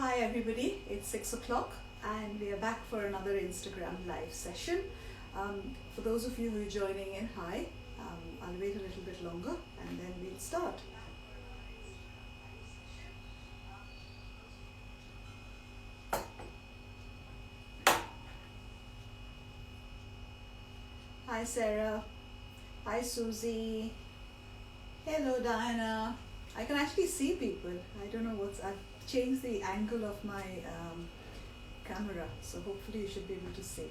Hi everybody, it's 6 o'clock and we are back for another Instagram live session. For those of you who are joining in, hi. I'll wait a little bit longer and then we'll start. Hi Sarah, hi Susie, hello Diana. I can actually see people. I don't know I've changed the angle of my camera, so hopefully you should be able to see.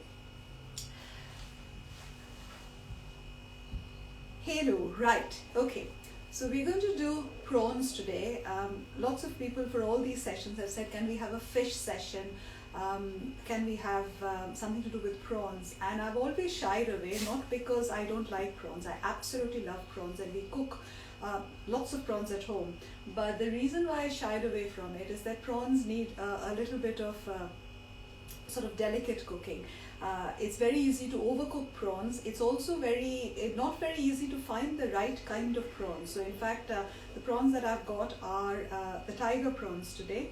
Hello, right, okay. So we're going to do prawns today. Lots of people for all these sessions have said, can we have a fish session? Can we have something to do with prawns? And I've always shied away, not because I don't like prawns. I absolutely love prawns and we cook lots of prawns at home. But the reason why I shied away from it is that prawns need a little bit of sort of delicate cooking. It's very easy to overcook prawns. It's also not very easy to find the right kind of prawns. So in fact, the prawns that I've got are the tiger prawns today.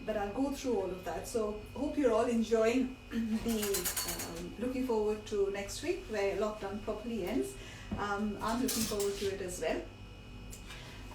But I'll go through all of that. So hope you're all enjoying looking forward to next week where lockdown properly ends. I'm looking forward to it as well.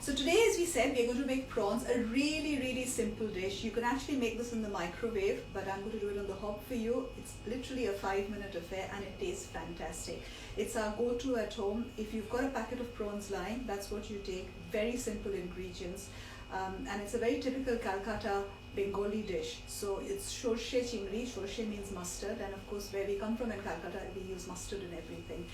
So today, as we said, we're going to make prawns, a really simple dish. You can actually make this in the microwave, but I'm going to do it on the hob for you. It's literally a 5-minute affair and it tastes fantastic. It's our go-to at home. If you've got a packet of prawns lying, that's what you take. Very simple ingredients. And it's a very typical Calcutta Bengali dish. So it's shorshe chingri. Shorshe means mustard, and of course where we come from in Calcutta we use mustard in everything.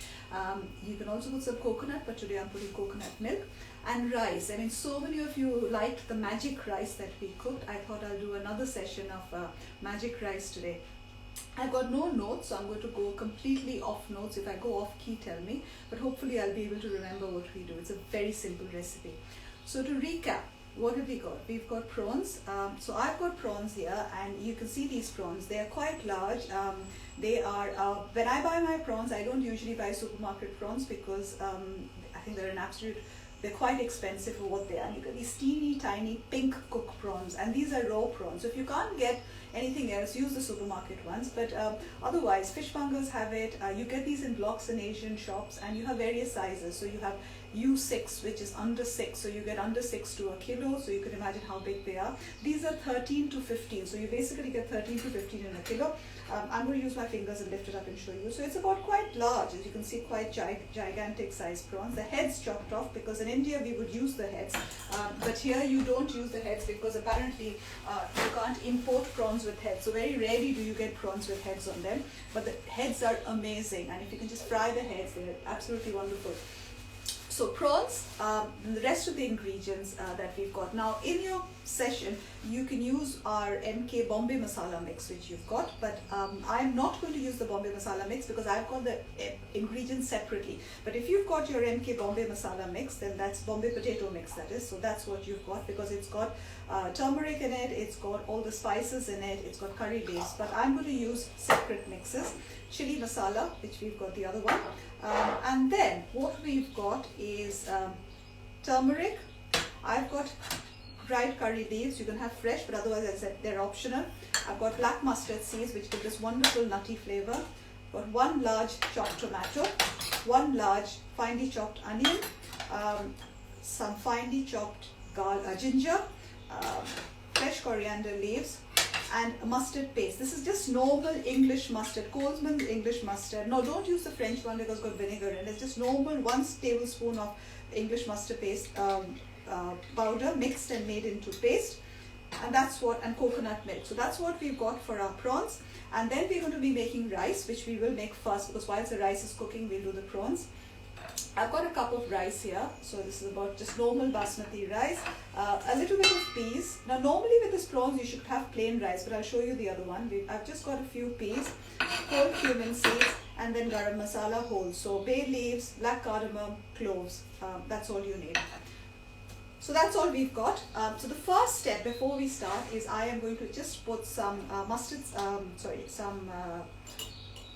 You can also put some coconut, but today I'm putting coconut milk and rice. I mean, so many of you liked the magic rice that we cooked. I thought I'll do another session of magic rice today. I've got no notes, so I'm going to go completely off notes. If I go off key, tell me, but hopefully I'll be able to remember what we do. It's a very simple recipe. So to recap, what have we got? We've got prawns. So I've got prawns here, and you can see these prawns. They are quite large. They are, when I buy my prawns, I don't usually buy supermarket prawns because I think they're quite expensive for what they are. You get these teeny tiny pink cooked prawns, and these are raw prawns. So if you can't get anything else, use the supermarket ones. But otherwise, fishmongers have it. You get these in blocks in Asian shops, and you have various sizes. So you have U6, which is under 6, so you get under 6 to a kilo, so you can imagine how big they are. These are 13 to 15, so you basically get 13 to 15 in a kilo. I'm going to use my fingers and lift it up and show you. So it's about quite large, as you can see, quite gigantic size prawns. The heads chopped off, because in India we would use the heads, but here you don't use the heads because apparently you can't import prawns with heads. So very rarely do you get prawns with heads on them, but the heads are amazing, and if you can just fry the heads, they're absolutely wonderful. So prawns, the rest of the ingredients that we've got. Now in your session, you can use our MK Bombay Masala mix, which you've got, but I'm not going to use the Bombay Masala mix because I've got the ingredients separately. But if you've got your MK Bombay Masala mix, then that's Bombay potato mix, that is. So that's what you've got, because it's got turmeric in it, it's got all the spices in it, it's got curry leaves, but I'm going to use separate mixes. Chili masala, which we've got the other one, and then what we've got is turmeric. I've got dried curry leaves. You can have fresh, but otherwise, as I said, they're optional. I've got black mustard seeds, which give this wonderful nutty flavor. Got one large chopped tomato, one large finely chopped onion, some finely chopped ginger, fresh coriander leaves, and mustard paste. This is just normal English mustard, Coleman's English mustard. No, don't use the French one because it's got vinegar in it. It's just normal 1 tablespoon of English mustard paste powder mixed and made into paste. And that's and coconut milk. So that's what we've got for our prawns. And then we're going to be making rice, which we will make first, because whilst the rice is cooking, we'll do the prawns. I've got a cup of rice here, so this is about just normal basmati rice, a little bit of peas. Now normally with this prawns you should have plain rice, but I'll show you the other one. I've just got a few peas, whole cumin seeds, and then garam masala whole. So bay leaves, black cardamom, cloves, that's all you need. So that's all we've got. So the first step before we start is I am going to just put some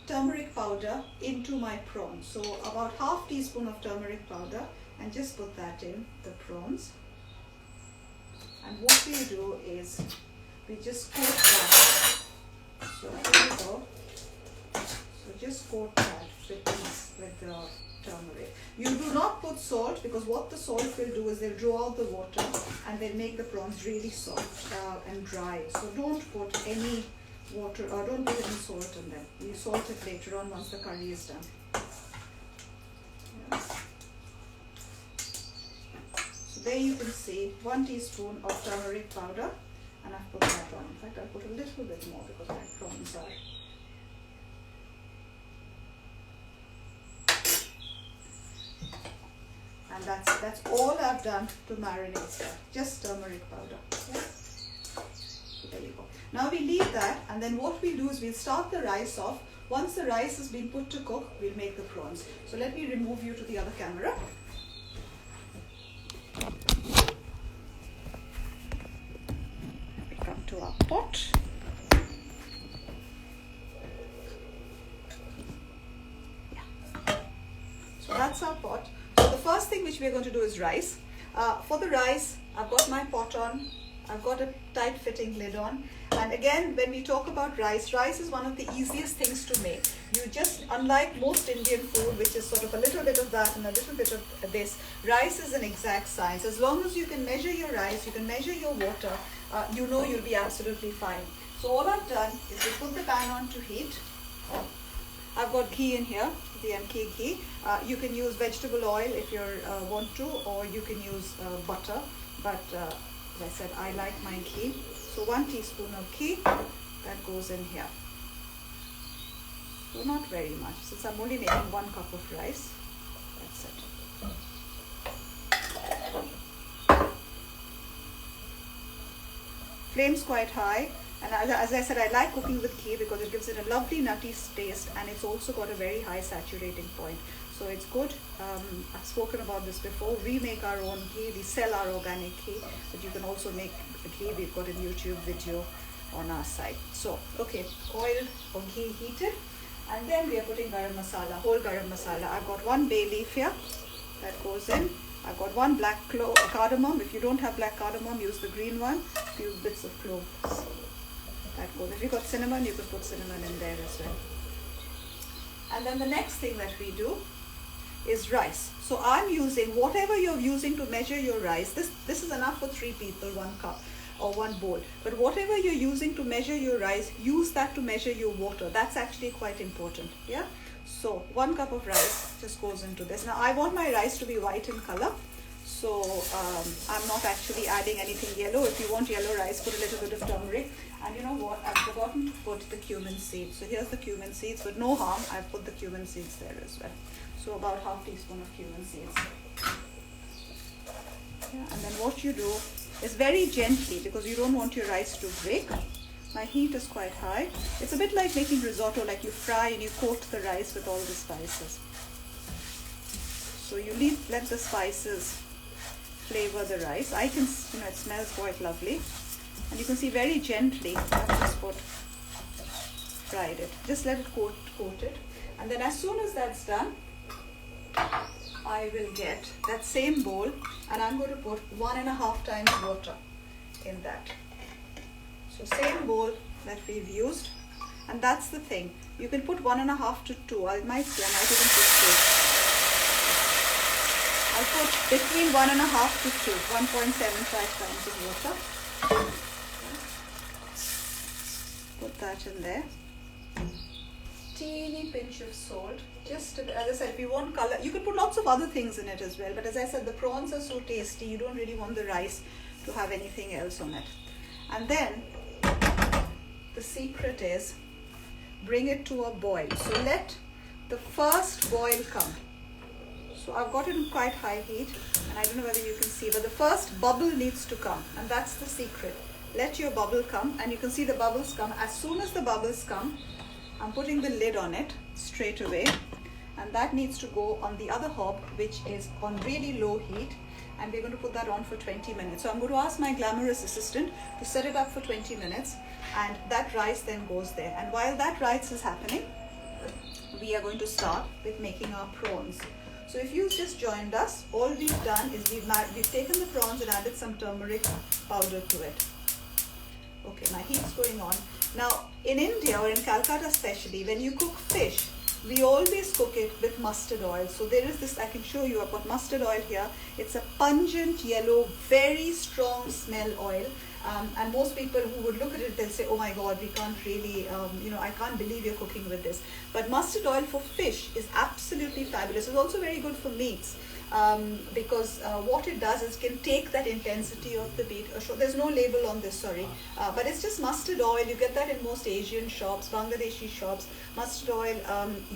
turmeric powder into my prawns. So about half teaspoon of turmeric powder, and just put that in the prawns. And what we do is we just coat that. So here we go. So just coat that with the turmeric. You do not put salt, because what the salt will do is they'll draw out the water and they'll make the prawns really soft and dry. So don't put any water, or don't put any salt in them. You salt it later on once the curry is done. Yeah. So there you can see 1 teaspoon of turmeric powder, and I've put that on. In fact, I'll put a little bit more because my prawns are. And that's all I've done to marinate that. Just turmeric powder. Yeah? So there you go. Now we leave that, and then what we'll do is we'll start the rice off. Once the rice has been put to cook, we'll make the prawns. So let me remove you to the other camera. We come to our pot. Yeah. So that's our pot. So the first thing which we're going to do is rice. For the rice, I've got my pot on. I've got a tight fitting lid on. And again, when we talk about rice, rice is one of the easiest things to make. You just, unlike most Indian food, which is sort of a little bit of that and a little bit of this, rice is an exact science. As long as you can measure your rice, you can measure your water, you know you'll be absolutely fine. So all I've done is to put the pan on to heat. I've got ghee in here, the MK ghee. You can use vegetable oil if you want to, or you can use butter. But as I said, I like my ghee. So 1 teaspoon of ghee, that goes in here. So not very much, since I'm only making 1 cup of rice. That's it. Flame's quite high. And as I said, I like cooking with ghee because it gives it a lovely nutty taste, and it's also got a very high saturating point. So it's good. I've spoken about this before. We make our own ghee. We sell our organic ghee, but you can also make ghee. We've got a YouTube video on our site. So, okay, oil or ghee heated. And then we are putting garam masala, whole garam masala. I've got 1 bay leaf here. That goes in. I've got 1 black cardamom. If you don't have black cardamom, use the green one. A few bits of cloves. That goes. If you've got cinnamon, you could put cinnamon in there as well. And then the next thing that we do is rice. So I'm using whatever you're using to measure your rice. This is enough for 3 people, 1 cup or 1 bowl. But whatever you're using to measure your rice, use that to measure your water. That's actually quite important. Yeah. So 1 cup of rice just goes into this. Now I want my rice to be white in color. So I'm not actually adding anything yellow. If you want yellow rice, put a little bit of turmeric. And you know what? I've forgotten to put the cumin seeds. So here's the cumin seeds, but no harm. I've put the cumin seeds there as well. So about ½ teaspoon of cumin seeds. Yeah, and then what you do is very gently, because you don't want your rice to break. My heat is quite high. It's a bit like making risotto, like you fry and you coat the rice with all the spices. So you let the spices flavor the rice. I can, it smells quite lovely. And you can see very gently, I've just fried it. Just let it coat it. And then as soon as that's done, I will get that same bowl and I'm going to put 1.5 times water in that. So same bowl that we've used. And that's the thing. You can put 1.5 to 2. I might even put 2. I'll put between 1.5 to 2, 1.75 times of water. Put that in there. Teeny pinch of salt. Just as I said, if you want color, you can put lots of other things in it as well. But as I said, the prawns are so tasty, you don't really want the rice to have anything else on it. And then the secret is bring it to a boil. So let the first boil come. So I've got it in quite high heat, and I don't know whether you can see, but the first bubble needs to come, and that's the secret. Let your bubble come, and you can see the bubbles come. As soon as the bubbles come, I'm putting the lid on it straight away, and that needs to go on the other hob, which is on really low heat, and we're going to put that on for 20 minutes. So I'm going to ask my glamorous assistant to set it up for 20 minutes, and that rice then goes there. And while that rice is happening, we are going to start with making our prawns. So if you've just joined us, all we've done is we've taken the prawns and added some turmeric powder to it. Okay, my heat's going on. Now, in India or in Calcutta especially, when you cook fish, we always cook it with mustard oil. So there is this, I can show you, I've got mustard oil here. It's a pungent yellow, very strong smell oil. And most people who would look at it, they'll say, oh my God, we can't really, I can't believe you're cooking with this. But mustard oil for fish is absolutely fabulous. It's also very good for meats. Because what it does is can take that intensity of the meat. There's no label on this, sorry, but it's just mustard oil. You get that in most Asian shops, Bangladeshi shops. Mustard oil,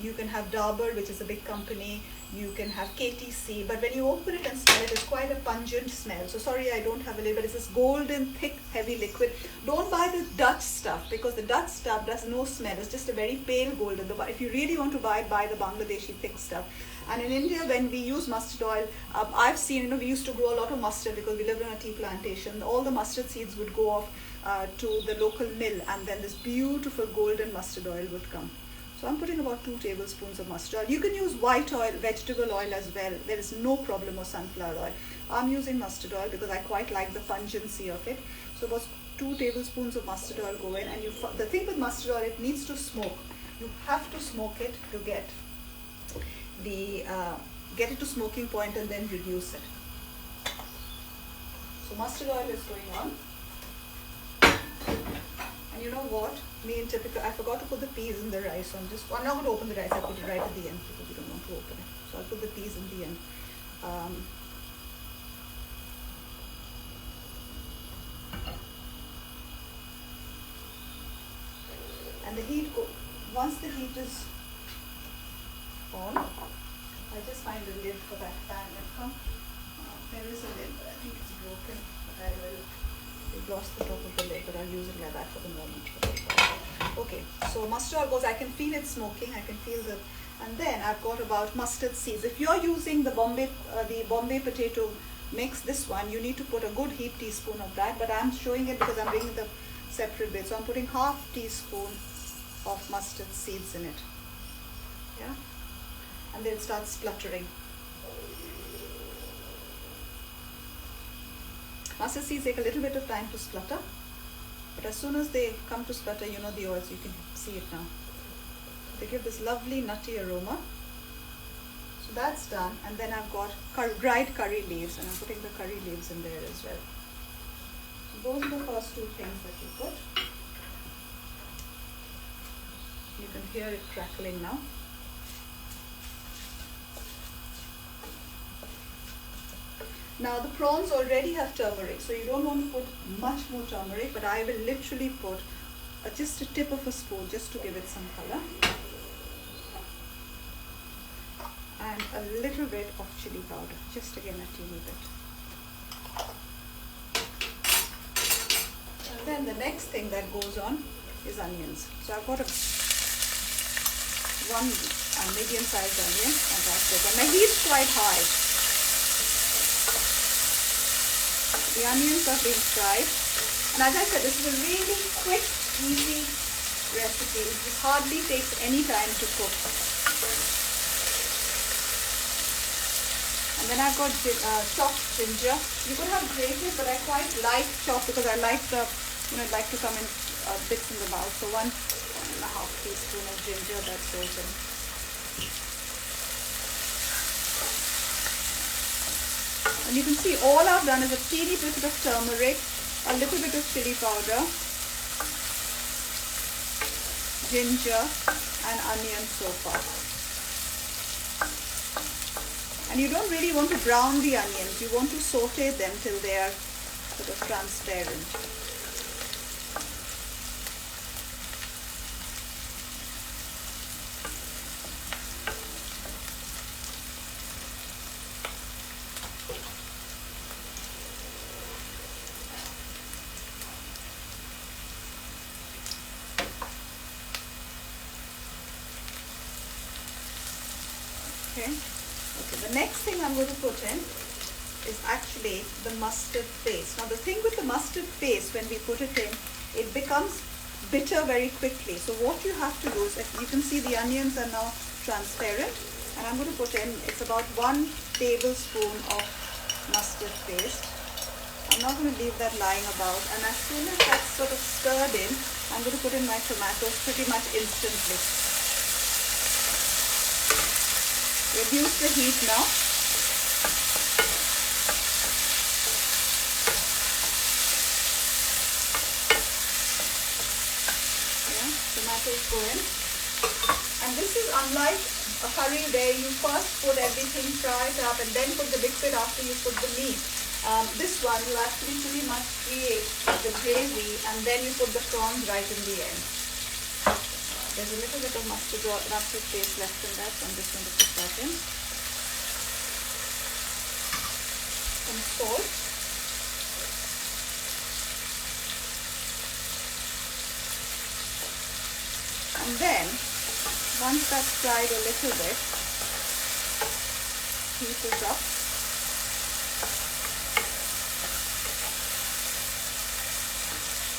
you can have Dabur, which is a big company. You can have KTC, but when you open it and smell it, it's quite a pungent smell. So sorry, I don't have a label. It's this golden, thick, heavy liquid. Don't buy the Dutch stuff, because the Dutch stuff does no smell. It's just a very pale golden. If you really want to buy the Bangladeshi thick stuff. And in India, when we use mustard oil, I've seen, we used to grow a lot of mustard because we lived on a tea plantation. All the mustard seeds would go off to the local mill, and then this beautiful golden mustard oil would come. So I'm putting about 2 tablespoons of mustard oil. You can use white oil, vegetable oil as well. There is no problem with sunflower oil. I'm using mustard oil because I quite like the pungency of it. So about 2 tablespoons of mustard oil go in. And the thing with mustard oil, it needs to smoke. You have to smoke it to get it to smoking point and then reduce it. So mustard oil is going on. And you know what? I forgot to put the peas in the rice. So I'm not going to open the rice. I put it right at the end because we don't want to open it. So I'll put the peas in the end. And the heat, once the heat is on, I just find the lid for that pan. There is a lid, but I think it's broken. But I've lost the top of the lid, but I'll use it like that for the moment. Okay, so mustard oil goes. I can feel it smoking. I can feel the, and then I've got about mustard seeds. If you're using the Bombay potato mix, this one, you need to put a good heaped teaspoon of that. But I'm showing it because I'm bringing the separate bit. So I'm putting half teaspoon of mustard seeds in it. Yeah. And then start spluttering. Mustard seeds take a little bit of time to splutter, but as soon as they come to splutter, you know the oils, you can see it now. They give this lovely nutty aroma. So that's done, and then I've got dried curry leaves, and I'm putting the curry leaves in there as well. So those are the first 2 things that you put. You can hear it crackling now. Now the prawns already have turmeric, so you don't want to put much more turmeric, but I will literally put just a tip of a spoon just to give it some color. And a little bit of chili powder, just again a teeny bit. And then the next thing that goes on is onions. So I've got one medium-sized onion, and that's it. And my heat's quite high. The onions are being fried, and as I said, this is a really quick, easy recipe. This hardly takes any time to cook. And then I've got chopped ginger. You could have grated, but I quite like chopped because I like the, I'd like to come in bits in the mouth. So 1.5 teaspoon of ginger that goes in. And you can see all I've done is a teeny bit of turmeric, a little bit of chili powder, ginger and onion so far. And you don't really want to brown the onions, you want to saute them till they are sort of transparent. Okay, the next thing I'm going to put in is actually the mustard paste. Now the thing with the mustard paste, when we put it in, it becomes bitter very quickly. So what you have to do is, you can see the onions are now transparent, and I'm going to put in, it's about 1 tablespoon of mustard paste. I'm not going to leave that lying about. And as soon as that's sort of stirred in, I'm going to put in my tomatoes pretty much instantly. Reduce the heat now. Yeah, tomatoes go in. And this is unlike a curry where you first put everything, fry it up, and then put the liquid after you put the meat. This one you actually pretty much create the gravy and then you put the prawns right in the end. There's a little bit of mustard paste left in that, so I'm just going to put that in. Some salt. And then, once that's fried a little bit, heat it up.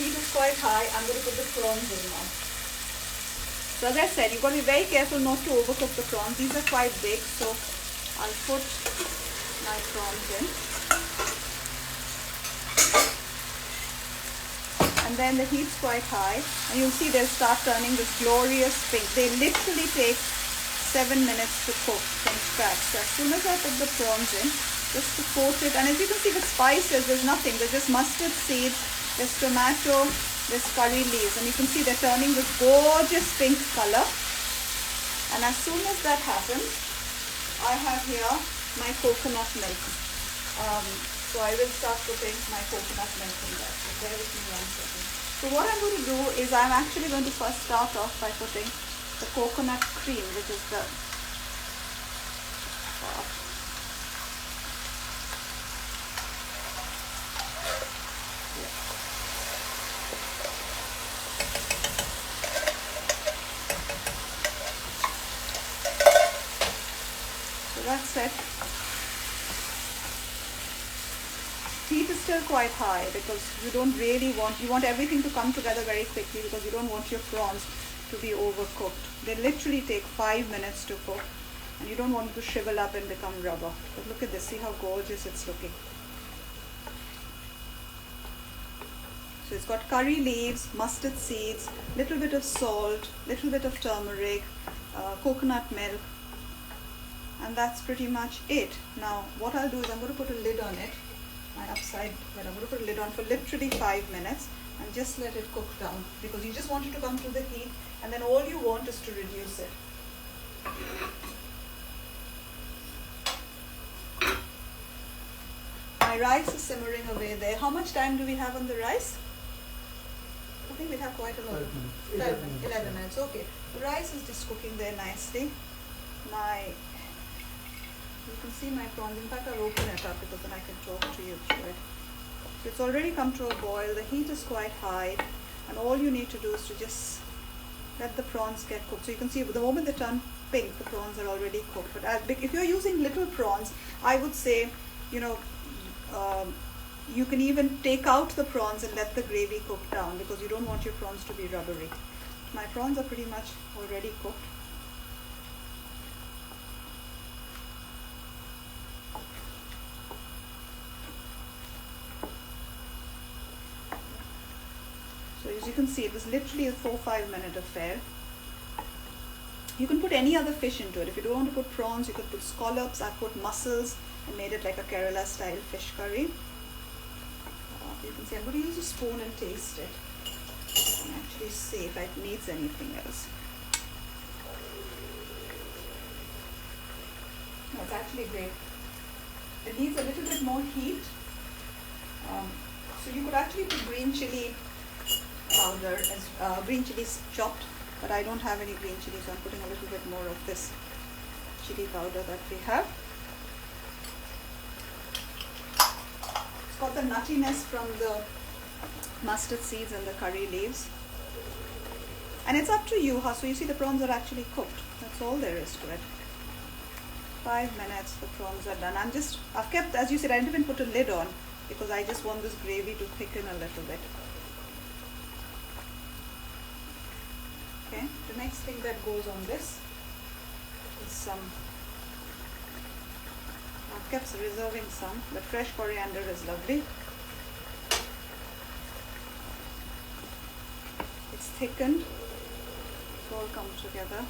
Heat is quite high. I'm going to put the prawns in now. So as I said, you've got to be very careful not to overcook the prawns. These are quite big, so I'll put my prawns in. And then the heat's quite high, and you'll see they'll start turning this glorious pink. They literally take 7 minutes to cook from scratch. So as soon as I put the prawns in, just to coat it, and as you can see with spices, there's nothing. There's just mustard seeds, there's tomato, there's curry leaves, and you can see they're turning this gorgeous pink color. And as soon as that happens, I have here my coconut milk. So I will start putting my coconut milk in there. So bear with me 1 second. So what I'm going to do is I'm actually going to first start off by putting the coconut cream, which is the that's it. Heat is still quite high because you don't really want, you want everything to come together very quickly because you don't want your prawns to be overcooked. They literally take 5 minutes to cook and you don't want it to shrivel up and become rubber. But look at this, see how gorgeous it's looking. So it's got curry leaves, mustard seeds, little bit of salt, little bit of turmeric, coconut milk. And that's pretty much it. Now what I'll do is I'm going to put a lid on it, my upside, but I'm going to put a lid on for literally 5 minutes and just let it cook down because you just want it to come through the heat and then all you want is to reduce it. My rice is simmering away there. How much time do we have on the rice? I think we have quite a lot. 11 minutes. Okay. The rice is just cooking there nicely. You can see my prawns. In fact, I'll open it up because then I can talk to you through it. So it's already come to a boil. The heat is quite high, and all you need to do is to just let the prawns get cooked. So you can see the moment they turn pink, the prawns are already cooked. But if you're using little prawns, I would say, you can even take out the prawns and let the gravy cook down because you don't want your prawns to be rubbery. My prawns are pretty much already cooked. So as you can see, it was literally a 4-5 minute affair. You can put any other fish into it. If you don't want to put prawns, you could put scallops. I put mussels and made it like a Kerala style fish curry. You can see I'm going to use a spoon and taste it and actually see if it needs anything else. No, it's actually great. It needs a little bit more heat. So you could actually put green chili powder as green chilies chopped, but I don't have any green chili, so I'm putting a little bit more of this chili powder that we have. It's got the nuttiness from the mustard seeds and the curry leaves. And it's up to you how, so you see the prawns are actually cooked. That's all there is to it. 5 minutes, the prawns are done. I've kept, as you said, I didn't even put a lid on because I just want this gravy to thicken a little bit. Okay, the next thing that goes on this is some, I've kept reserving some, but fresh coriander is lovely. thickened. It's all come together.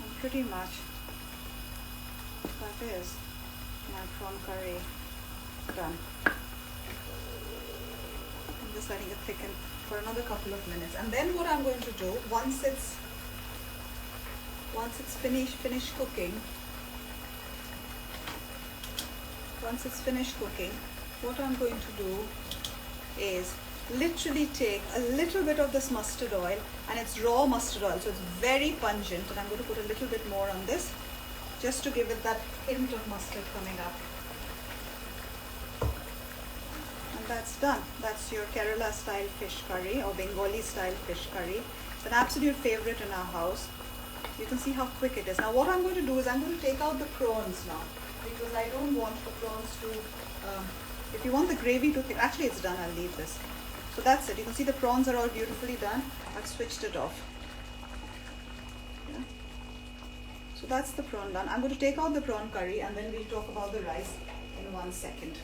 And pretty much that is my prawn curry done. I'm just letting it thicken for another couple of minutes. And then what I'm going to do, once it's finished cooking, what I'm going to do is literally take a little bit of this mustard oil, and it's raw mustard oil, so it's very pungent, and I'm going to put a little bit more on this just to give it that hint of mustard coming up. And that's done. That's your Kerala style fish curry or Bengali style fish curry. It's an absolute favorite in our house. You can see how quick it is. Now what I'm going to do is I'm going to take out the prawns now, because I don't want the prawns to, if you want the gravy to thick, actually it's done, I'll leave this. So that's it. You can see the prawns are all beautifully done. I've switched it off. Yeah. So that's the prawn done. I'm going to take out the prawn curry and then we'll talk about the rice in 1 second.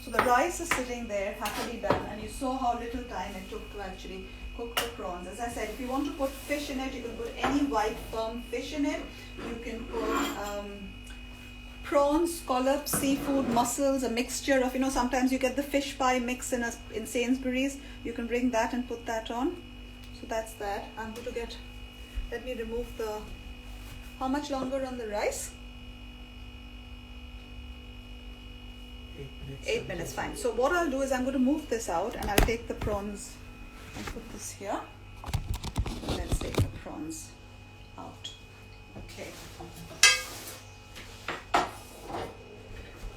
So the rice is sitting there happily done, and you saw how little time it took to actually cook the prawns. As I said, if you want to put fish in it, you can put any white firm fish in it. You can put prawns, scallops, seafood, mussels, a mixture of, sometimes you get the fish pie mix in Sainsbury's. You can bring that and put that on. So that's that. I'm going to let me remove how much longer on the rice? 8 minutes. 8 minutes, fine. So what I'll do is I'm going to move this out, and I'll take the prawns and put this here. Let's take the prawns out. Okay.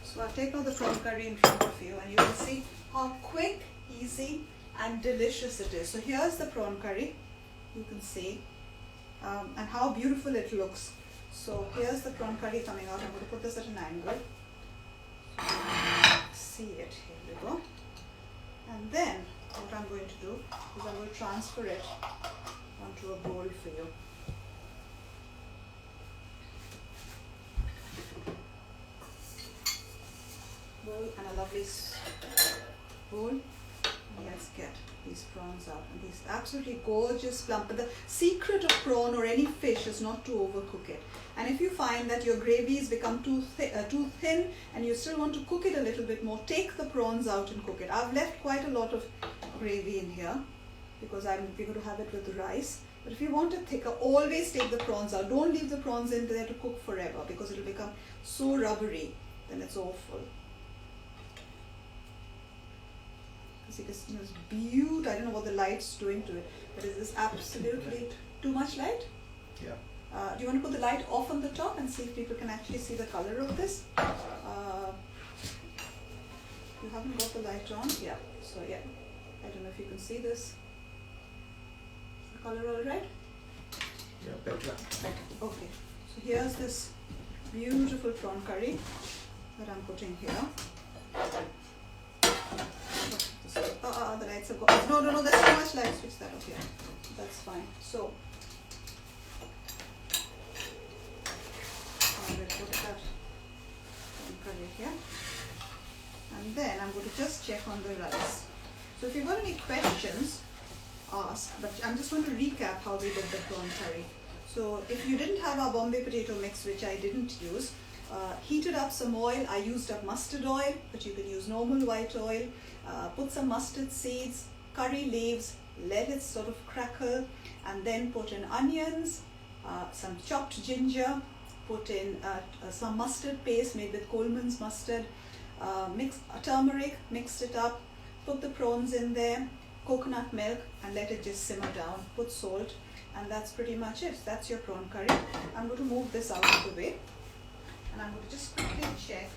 So I'll take out the prawn curry in front of you, and you will see how quick, easy and delicious it is. So here's the prawn curry, you can see, and how beautiful it looks. So here's the prawn curry coming out. I'm going to put this at an angle. See it, here we go. And then what I'm going to do is I'm going to transfer it onto a bowl for you. Bowl and a lovely bowl. And let's get these prawns out. And these absolutely gorgeous plump. But the secret of prawn or any fish is not to overcook it. And if you find that your gravies become too thin and you still want to cook it a little bit more, take the prawns out and cook it. I've left quite a lot of gravy in here because we're going to have it with the rice. But if you want it thicker, always take the prawns out. Don't leave the prawns in there to cook forever, because it will become so rubbery. Then it's awful. It's beautiful. I don't know what the light's doing to it, but it is absolutely too much light. Yeah. Do you want to put the light off on the top and see if people can actually see the color of this? You haven't got the light on? Yeah. So yeah, I don't know if you can see this. Is the color all right? Yeah, better. Okay. So here's this beautiful prawn curry that I'm putting here. The lights have gone. No, there's too much light. Switch that off here. That's fine. So I will put that curry here. And then I'm going to just check on the rice. So if you've got any questions, ask. But I'm just going to recap how we did the prawn curry. So if you didn't have our Bombay potato mix, which I didn't use, heated up some oil. I used up mustard oil, but you can use normal white oil. Put some mustard seeds, curry leaves, let it sort of crackle, and then put in onions, some chopped ginger, put in some mustard paste made with Coleman's mustard, turmeric, mixed it up, put the prawns in there, coconut milk, and let it just simmer down. Put salt, and that's pretty much it. That's your prawn curry. I'm going to move this out of the way, and I'm going to just quickly check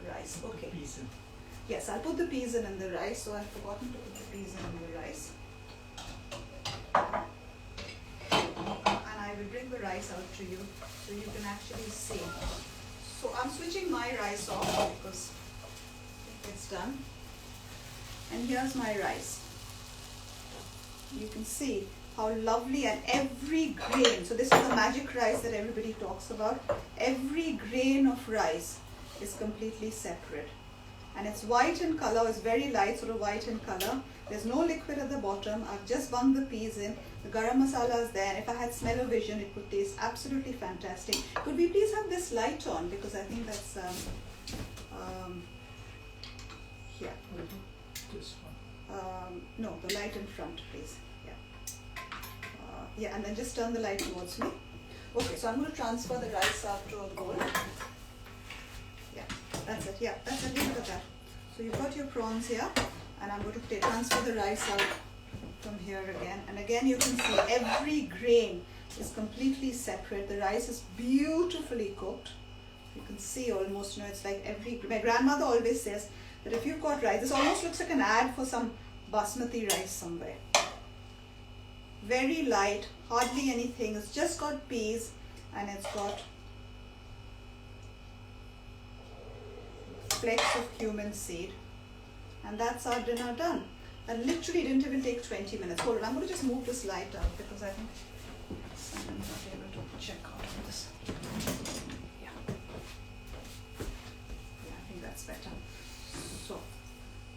the rice. Okay. Peas in. Yes, I'll put the peas in the rice. So I've forgotten to put the peas in the rice. And I will bring the rice out to you so you can actually see. So I'm switching my rice off because it's done. And here's my rice. You can see how lovely, and every grain. So this is the magic rice that everybody talks about. Every grain of rice is completely separate. And it's white in color, it's very light, sort of white in color. There's no liquid at the bottom. I've just bunged the peas in. The garam masala is there. And if I had smell-o-vision, it would taste absolutely fantastic. Could we please have this light on? Because I think that's, here. This one. No, the light in front, please. Yeah. Yeah, and then just turn the light towards me. Okay, so I'm going to transfer the rice out to a bowl. Yeah, that's it. Yeah, that's it. Leave it at that. So you've got your prawns here, and I'm going to transfer the rice out from here again. And again, you can see every grain is completely separate. The rice is beautifully cooked. You can see almost, it's like my grandmother always says that if you've got rice, this almost looks like an ad for some basmati rice somewhere. Very light, hardly anything. It's just got peas and it's got flecks of cumin seed. And that's our dinner done. That literally didn't even take 20 minutes. Hold on, I'm going to just move this light out because I think I'm not able to check out of this. Yeah. Yeah, I think that's better. So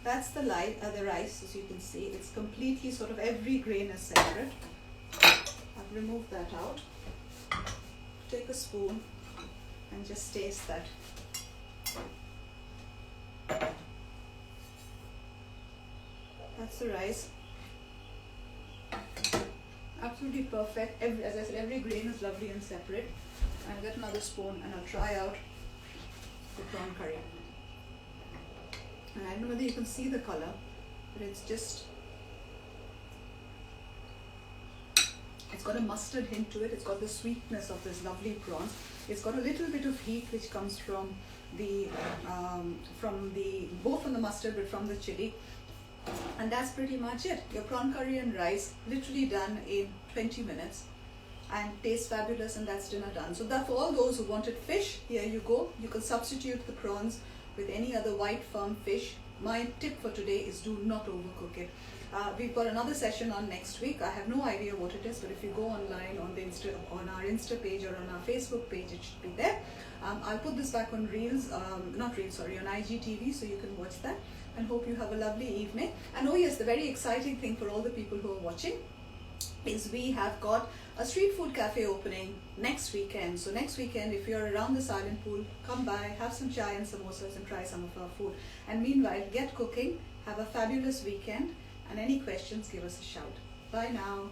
that's the rice, as you can see. It's completely sort of every grain is separate. I've removed that out. Take a spoon and just taste that. That's the rice. Absolutely perfect. As I said, every grain is lovely and separate. I'll get another spoon and I'll try out the prawn curry. And I don't know whether you can see the color, but it's got a mustard hint to it. It's got the sweetness of this lovely prawns. It's got a little bit of heat which comes from both from the mustard but from the chili. And that's pretty much it. Your prawn curry and rice, literally done in 20 minutes, and tastes fabulous, and that's dinner done. So that for all those who wanted fish, here you go. You can substitute the prawns with any other white firm fish. My tip for today is do not overcook it. We've got another session on next week. I have no idea what it is, but if you go online on our Insta page or on our Facebook page, it should be there. I'll put this back on Reels, on IGTV, so you can watch that. And hope you have a lovely evening. And oh yes, the very exciting thing for all the people who are watching is we have got a street food cafe opening next weekend. So next weekend, if you're around the Silent Pool, come by, have some chai and samosas and try some of our food. And meanwhile, get cooking, have a fabulous weekend, and any questions, give us a shout. Bye now.